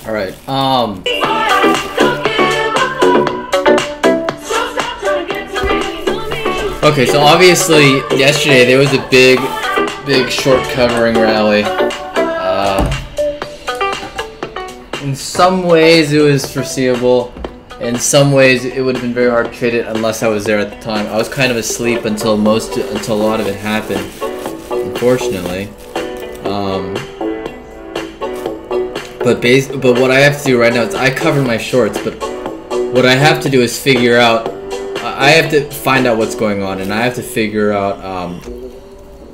All right. Okay, so obviously yesterday there was a big short covering rally. In some ways it was foreseeable. In some ways it would have been very hard to trade it unless I was there at the time. I was kind of asleep until a lot of it happened, unfortunately. But what I have to do right now is I cover my shorts, but what I have to do is figure out. I have to find out what's going on, and I have to figure out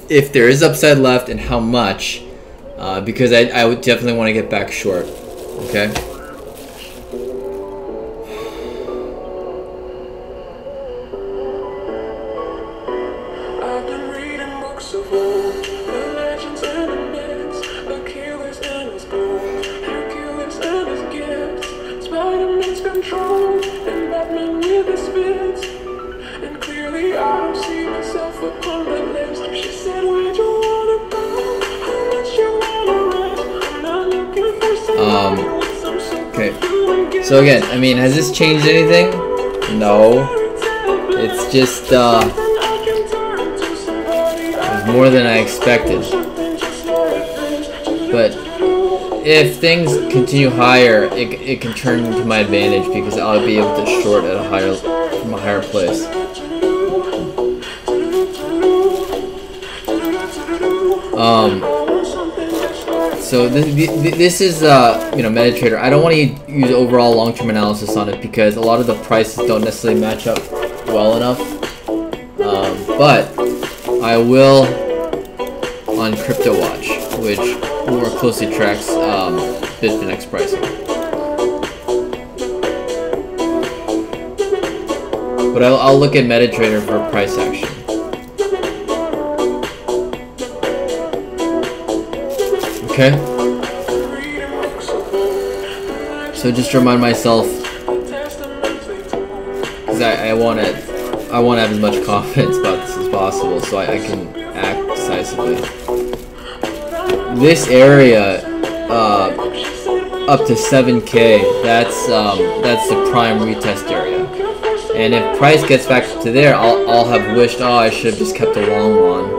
if there is upside left and how much, because I would definitely want to get back short. Okay. Okay. So again, I mean, has this changed anything? No. It's just it was more than I expected. But if things continue higher, it can turn into my advantage because I'll be able to short at from a higher place. So this is MetaTrader. I don't want to use overall long-term analysis on it because a lot of the prices don't necessarily match up well enough. But I will on CryptoWatch, which more closely tracks Bitfinex pricing. But I'll look at MetaTrader for price action. Okay. So just to remind myself, because I want to have as much confidence about this as possible, so I can act decisively. This area, up to 7K, that's the prime retest area. And if price gets back to there, I'll have wished, oh, I should have just kept a long one.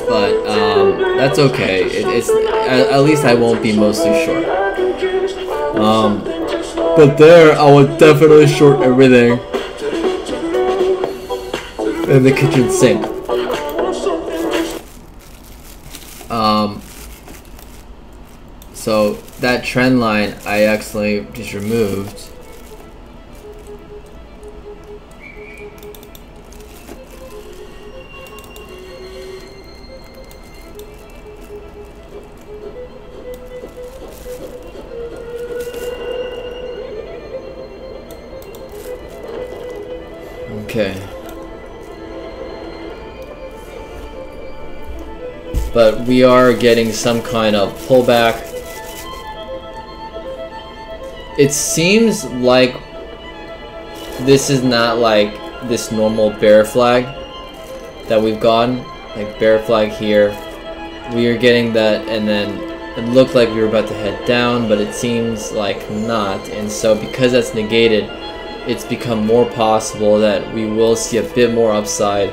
But that's okay. It's at least I won't be mostly short. But there I would definitely short everything in the kitchen sink. So that trend line I accidentally just removed. Okay. But we are getting some kind of pullback. It seems like this is not like this normal bear flag that we've gotten. Like bear flag here. We are getting that, and then it looked like we were about to head down, but it seems like not. And so because that's negated, it's become more possible that we will see a bit more upside,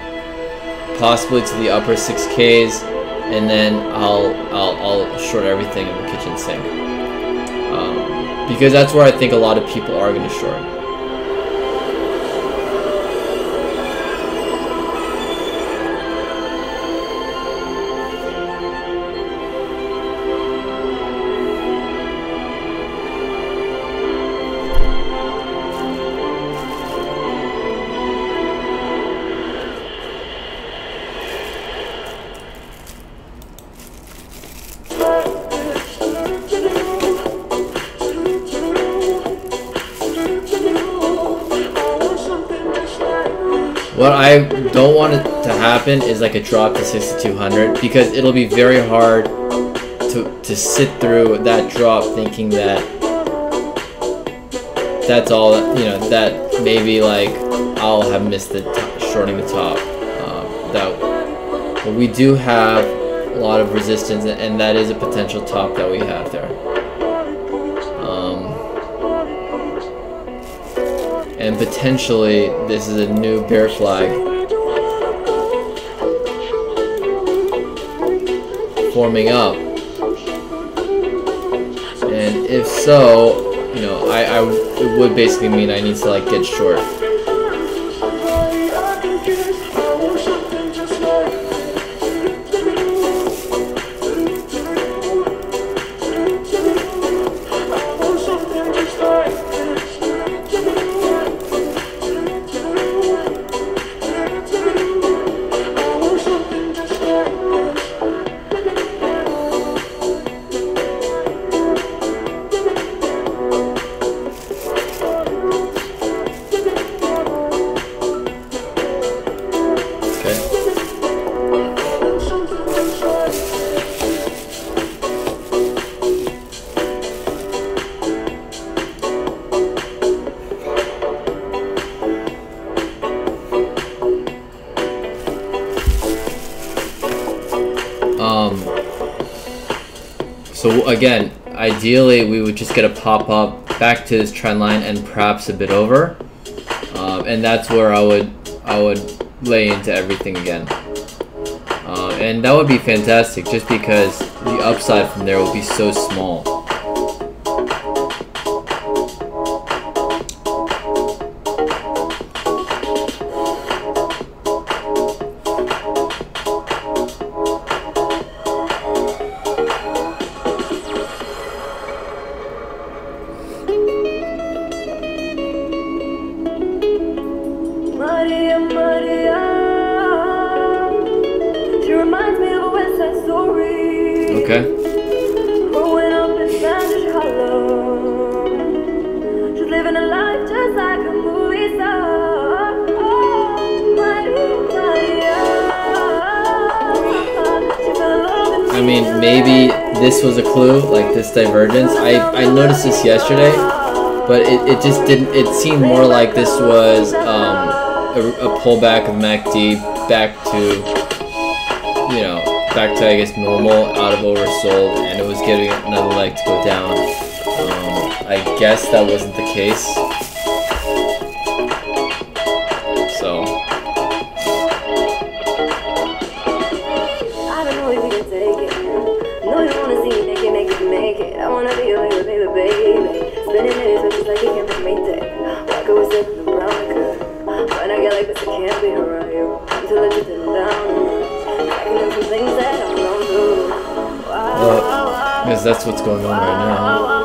possibly to the upper 6Ks, and then I'll short everything in the kitchen sink, because that's where I think a lot of people are going to short. What I don't want it to happen is like a drop to 6,200, because it'll be very hard to sit through that drop thinking that that's all, that maybe like I'll have missed the shorting the top. But we do have a lot of resistance, and that is a potential top that we have there. and potentially this is a new bear flag forming up. And if so, you know, it would basically mean I need to like get short. So again, ideally we would just get a pop-up back to this trend line and perhaps a bit over, and that's where I would lay into everything again, and that would be fantastic just because the upside from there will be so small. Okay. Growing up in Spanish Hollow, she's living a life just like a movie star. I mean, maybe this was a clue, like this divergence. I noticed this yesterday, but it just didn't. It seemed more like this was a pullback of MACD back to, you know, back to I guess normal out of oversold, and it was giving another leg to go down. I guess that wasn't the case. So I don't know if you can take it. No, you wanna see me make it. I wanna be your baby. Spending minutes with just like you can't make that. Walk away sipping the brown liquor. When I get like this, I can't be around you. Until I just sit down. because that's what's going on right now.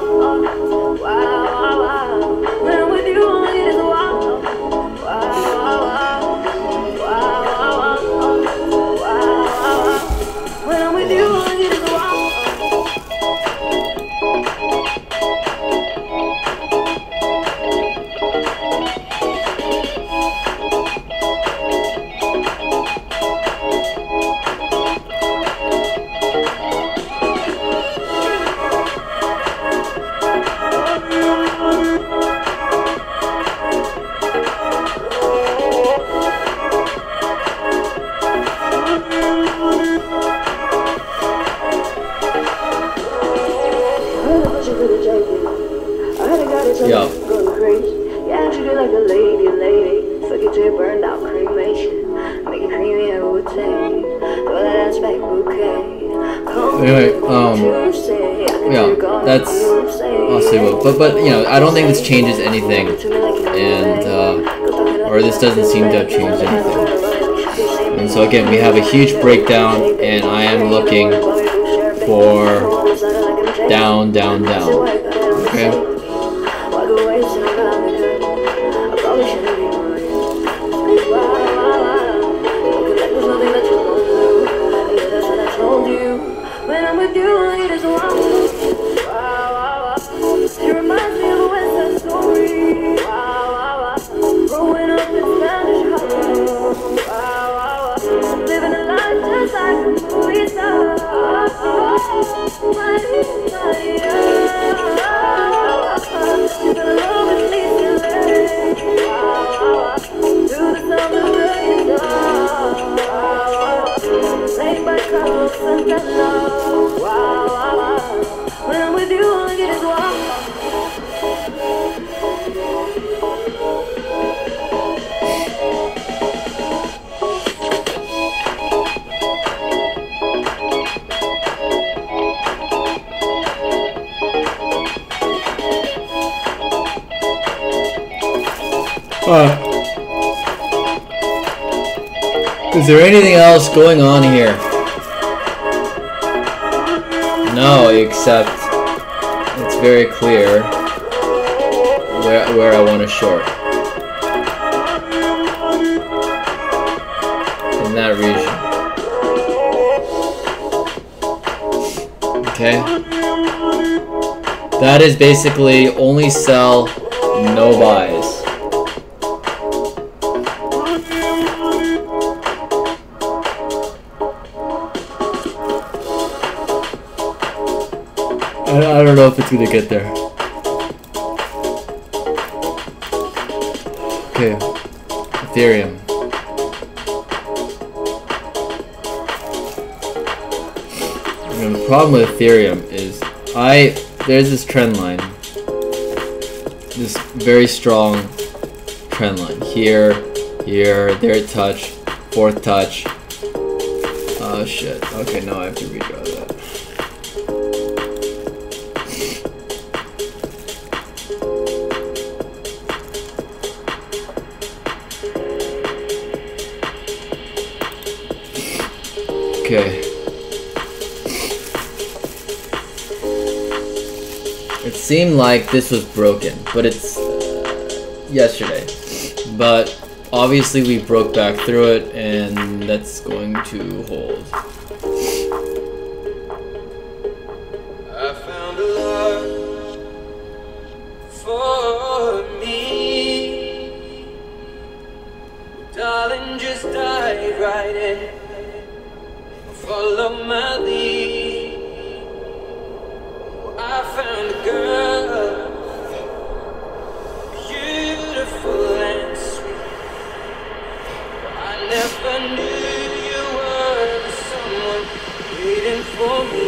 Yeah. Yeah, treat it like a lady. Fuck it till it burned out cremation. Make it creamy, I would say. Throw that ass back bouquet. Anyway, yeah, that's also, but you know, I don't think this changes anything, and or this doesn't seem to have changed anything. And so again, we have a huge breakdown, and I am looking for down, down, down. Okay. When I'm with you, I just want it reminds me of a West Side Story. Growing up in Spanish Hollow. Living a life just like a movie star. Is there anything else going on here? No, except it's very clear where I want to short. In that region. Okay. That is basically only sell, no buys. I don't know if it's gonna get there. Okay, Ethereum. And the problem with Ethereum is there's this trend line, this very strong trend line here, there touch, fourth touch. Oh shit. Okay, now I have to redraw that. Okay. It seemed like this was broken, but it's yesterday. But obviously we broke back through it, and that's going to hold. I found a love for me, darling. Just dive right in. Follow my lead. I found a girl, beautiful and sweet. I never knew you were the someone waiting for me.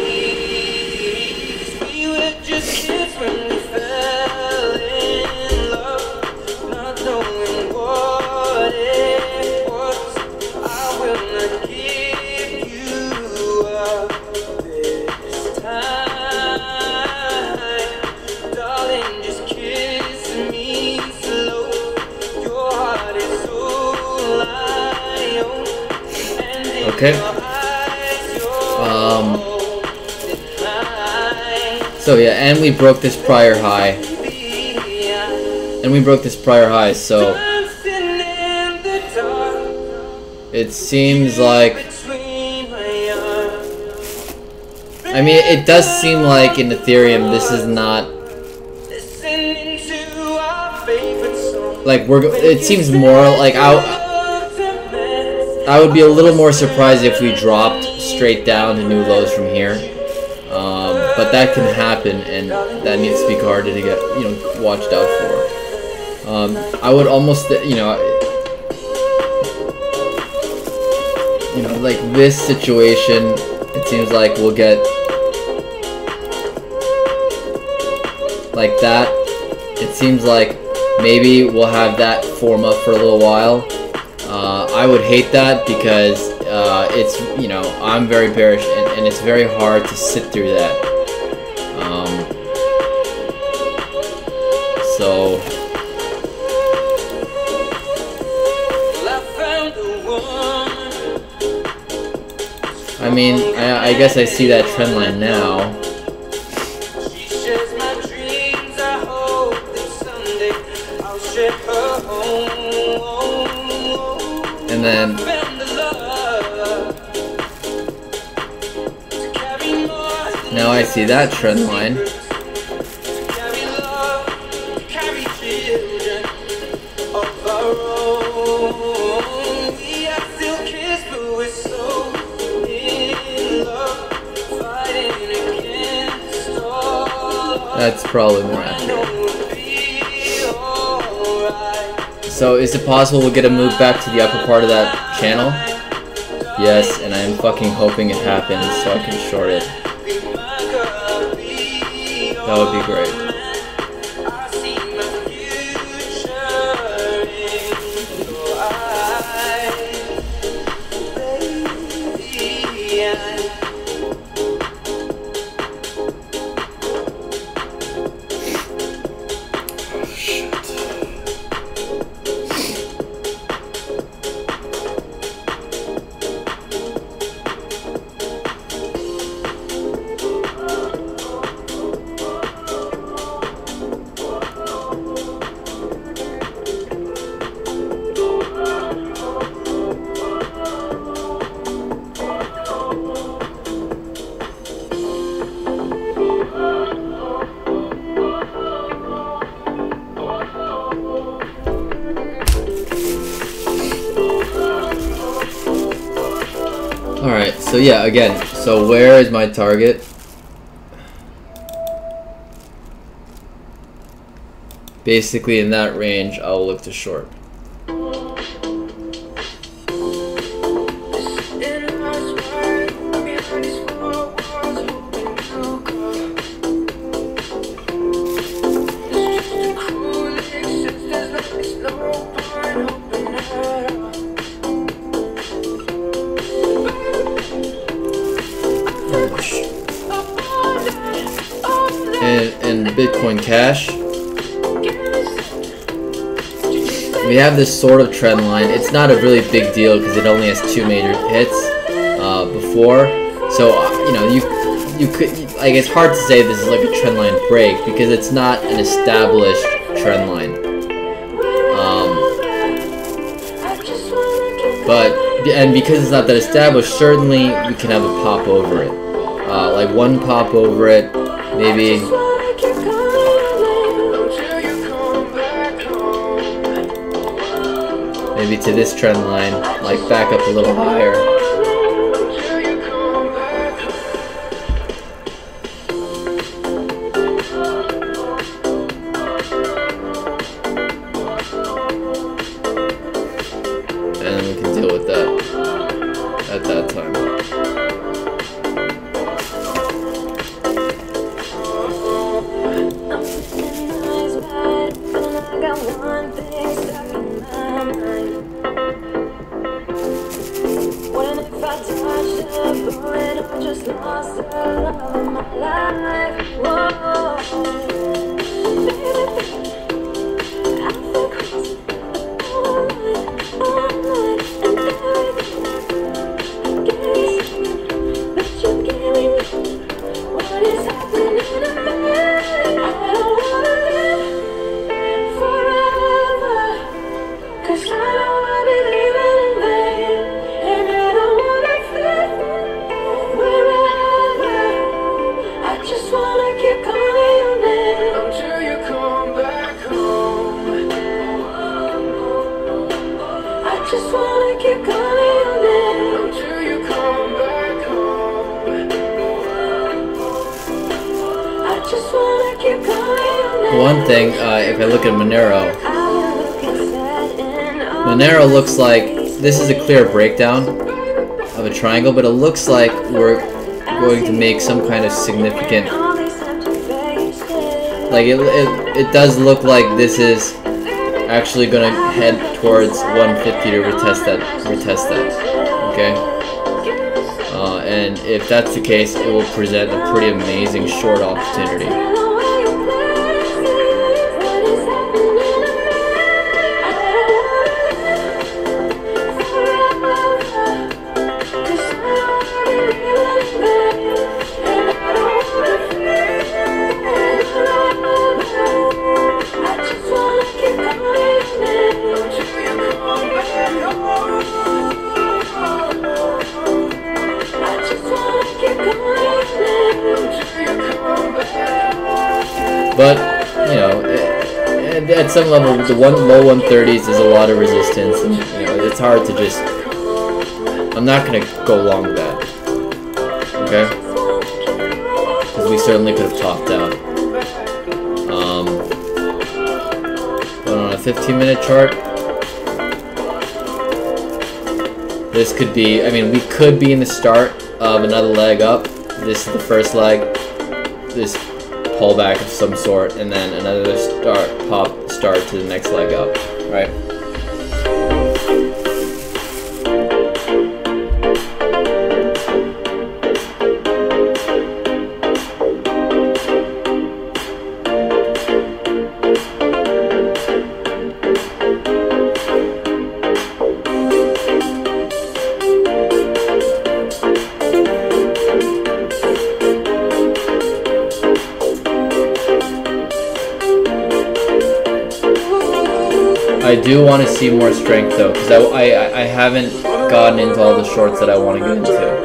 'Cause we were just kids when we fell in love, not knowing what it was. I will not give you up this time, darling. Just kiss me slow. Your heart is all I own, and in Okay. your eyes, you're So yeah, and we broke this prior high. So it seems like, I mean, it does seem like in Ethereum this is not like it seems more like I would be a little more surprised if we dropped straight down to new lows from here. But that can happen, and that needs to be guarded to get, watched out for. I would almost, like this situation, it seems like we'll get like that. It seems like maybe we'll have that form up for a little while. I would hate that because it's, I'm very bearish, and it's very hard to sit through that. So I mean, I guess I see that trend line now. And then now I see that trend line. That's probably more accurate. So is it possible we'll get a move back to the upper part of that channel? Yes, and I'm fucking hoping it happens so I can short it. That would be great. Alright, so yeah, again, so where is my target? Basically in that range, I'll look to short. And Bitcoin Cash, we have this sort of trend line. It's not a really big deal because it only has 2 major hits before. So you know, you could, like, it's hard to say this is like a trend line break because it's not an established trend line. And because it's not that established, certainly we can have a pop over it, like one pop over it, maybe. Maybe to this trend line, like back up a little higher. And we can deal with that at that time. One thing, if I look at Monero looks like this is a clear breakdown of a triangle, but it looks like we're going to make some kind of significant, like it does look like this is actually going to head towards 150 to retest that, okay? And if that's the case, it will present a pretty amazing short opportunity. But, you know, at some level, the low 130s is a lot of resistance, and, you know, it's hard to just, I'm not going to go long that, okay? Because we certainly could have topped out. But on a 15-minute chart, this could be, I mean, we could be in the start of another leg up. This is the first leg. This pullback of some sort, and then another start to the next leg up, right? I do want to see more strength though, because I haven't gotten into all the shorts that I want to get into.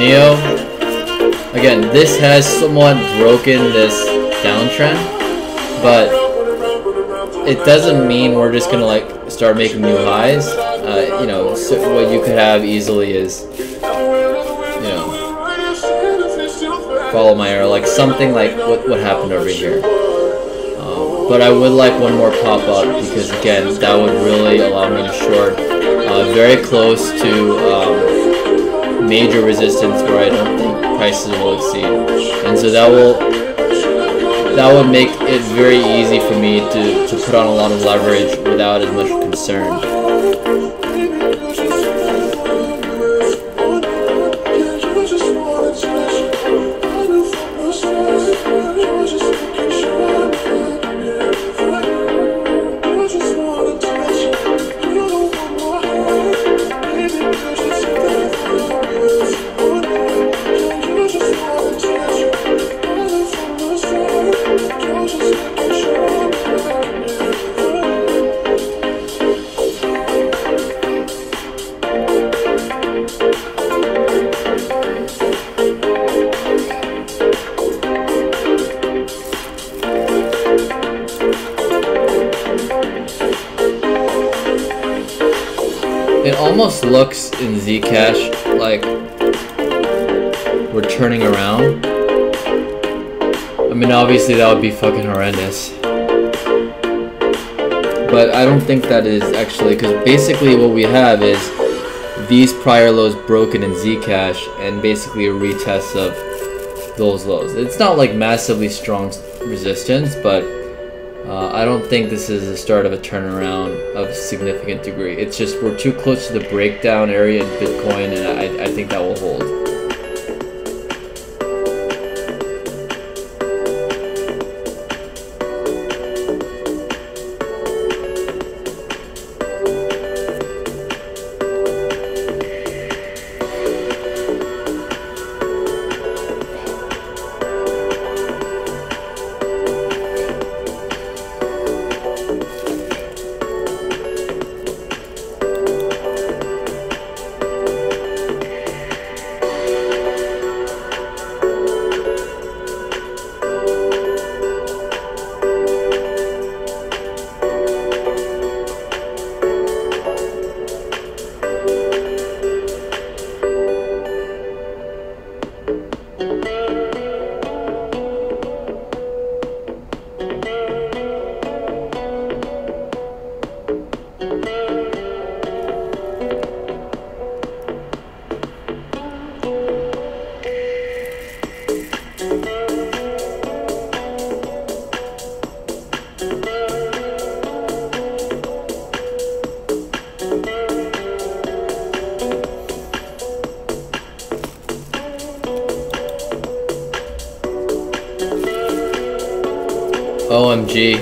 Neo, again, this has somewhat broken this downtrend, but it doesn't mean we're just gonna like start making new highs. You know, so what you could have easily is, you know, follow my arrow, like something like what happened over here. But I would like one more pop up because again, that would really allow me to short very close to major resistance where I don't think prices will exceed, and so that would make it very easy for me to put on a lot of leverage without as much concern. It almost looks in Zcash like we're turning around. I mean, obviously that would be fucking horrendous. But I don't think that is actually, because basically what we have is these prior lows broken in Zcash and basically a retest of those lows. It's not like massively strong resistance, but I don't think this is the start of a turnaround of a significant degree. It's just we're too close to the breakdown area in Bitcoin, and I think that will hold. OMG.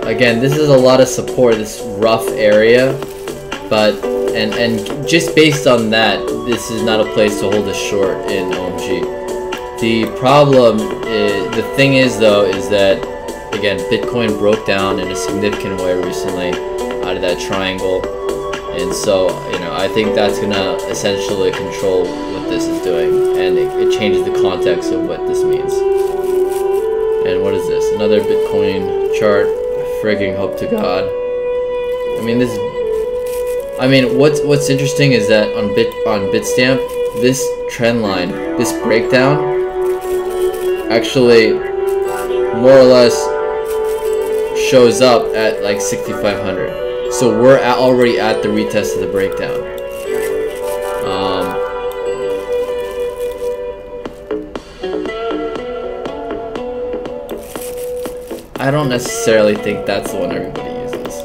Again, this is a lot of support, this rough area, but and just based on that, this is not a place to hold a short in OMG. The problem is, the thing is though, is that again, Bitcoin broke down in a significant way recently out of that triangle. And so, you know, I think that's gonna essentially control what this is doing, and it changes the context of what this means. And what is this? Another Bitcoin chart. I frigging hope to God. I mean, this. I mean, what's interesting is that on Bitstamp, this trend line, this breakdown, actually more or less shows up at like 6,500. So we're already at the retest of the breakdown. I don't necessarily think that's the one everybody uses,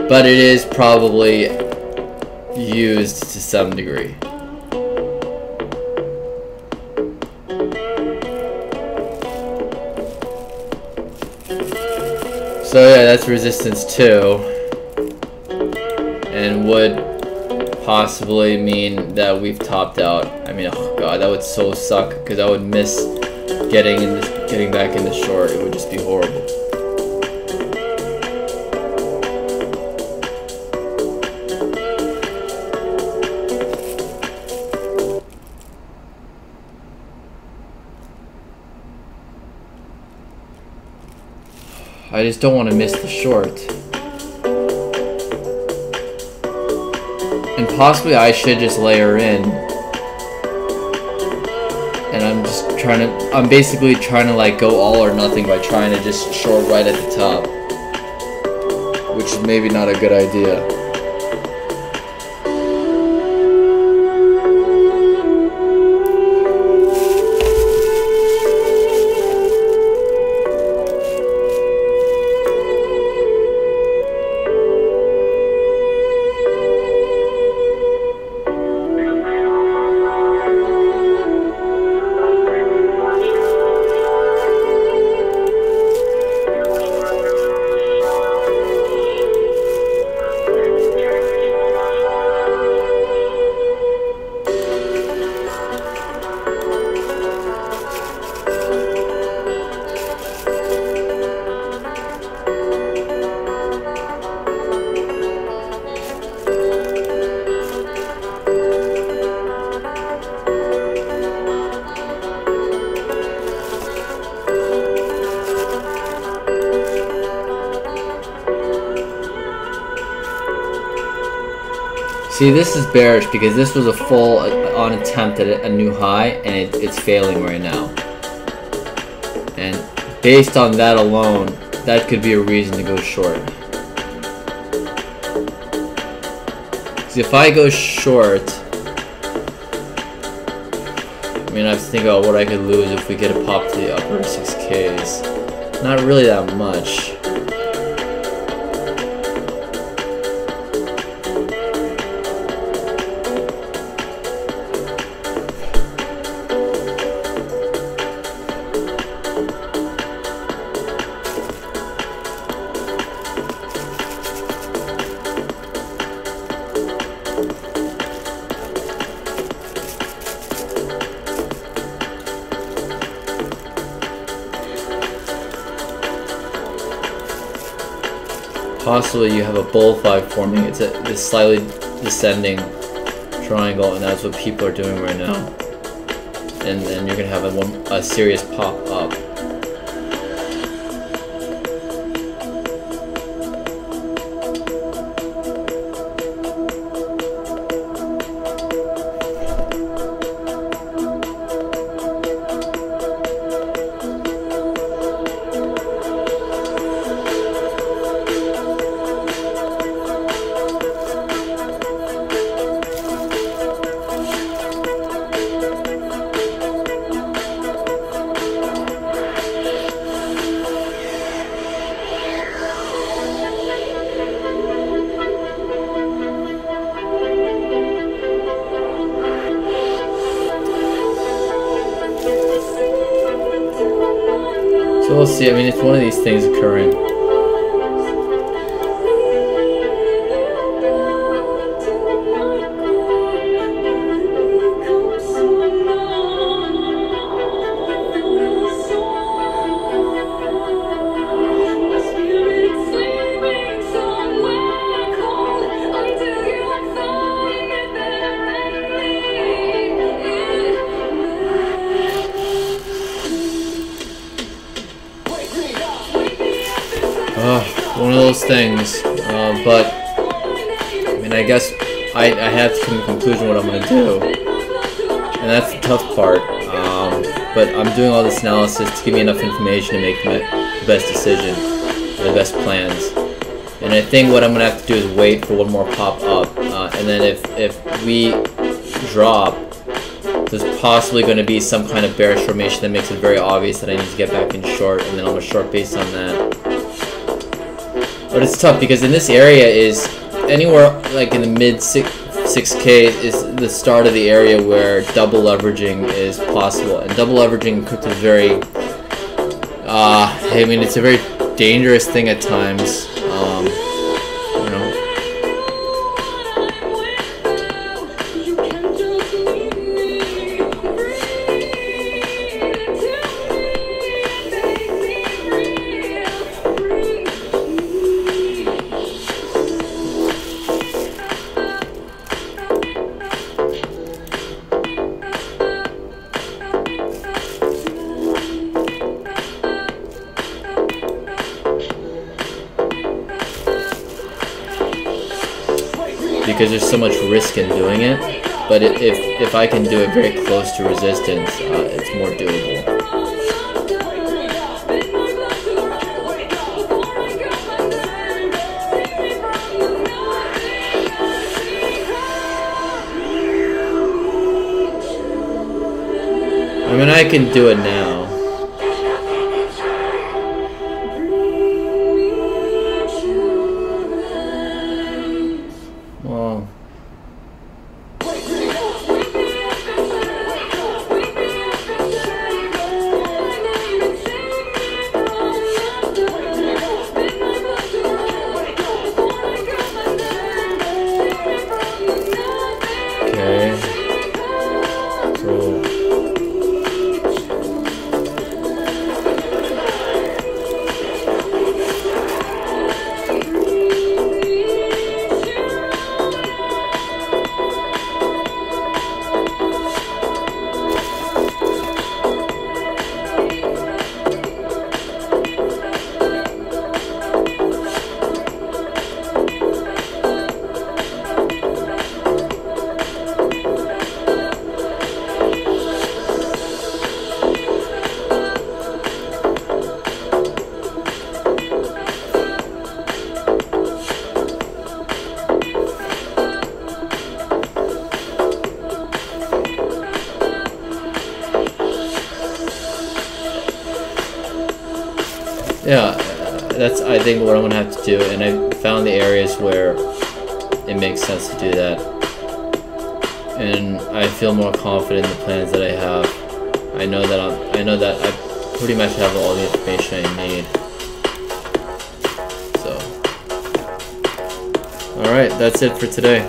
but it is probably used to some degree. So yeah, that's resistance 2, and would possibly mean that we've topped out. I mean, oh god, that would so suck because I would miss getting back in the short. It would just be horrible. I just don't want to miss the short. And possibly I should just layer in. And I'm basically trying to like go all or nothing by trying to just short right at the top. Which is maybe not a good idea. See, this is bearish because this was a full on attempt at a new high, and it's failing right now. And based on that alone, that could be a reason to go short. See, if I go short, I mean, I have to think about what I could lose if we get a pop to the upper 6Ks. Not really that much. Possibly you have a bull flag forming. It's this slightly descending triangle, and that's what people are doing right now. And then you're gonna have a serious pop up. So we'll see. I mean, it's one of these things occurring. One of those things. But I mean, I guess I have to come to a conclusion what I'm gonna do, and that's the tough part. But I'm doing all this analysis to give me enough information to make the best decision, the best plans. And I think what I'm gonna have to do is wait for one more pop up, and then if we drop, there's possibly going to be some kind of bearish formation that makes it very obvious that I need to get back in short, and then I'm gonna short based on that. But it's tough because in this area is anywhere like in the mid 6K is the start of the area where double leveraging is possible, and double leveraging in crypto is very I mean, it's a very dangerous thing at times. You know. Because there's so much risk in doing it, but if I can do it very close to resistance, it's more doable. I mean, I can do it now. Yeah, that's I think what I'm gonna have to do, and I found the areas where it makes sense to do that, and I feel more confident in the plans that I have. I know that I pretty much have all the information I need. So, all right, that's it for today.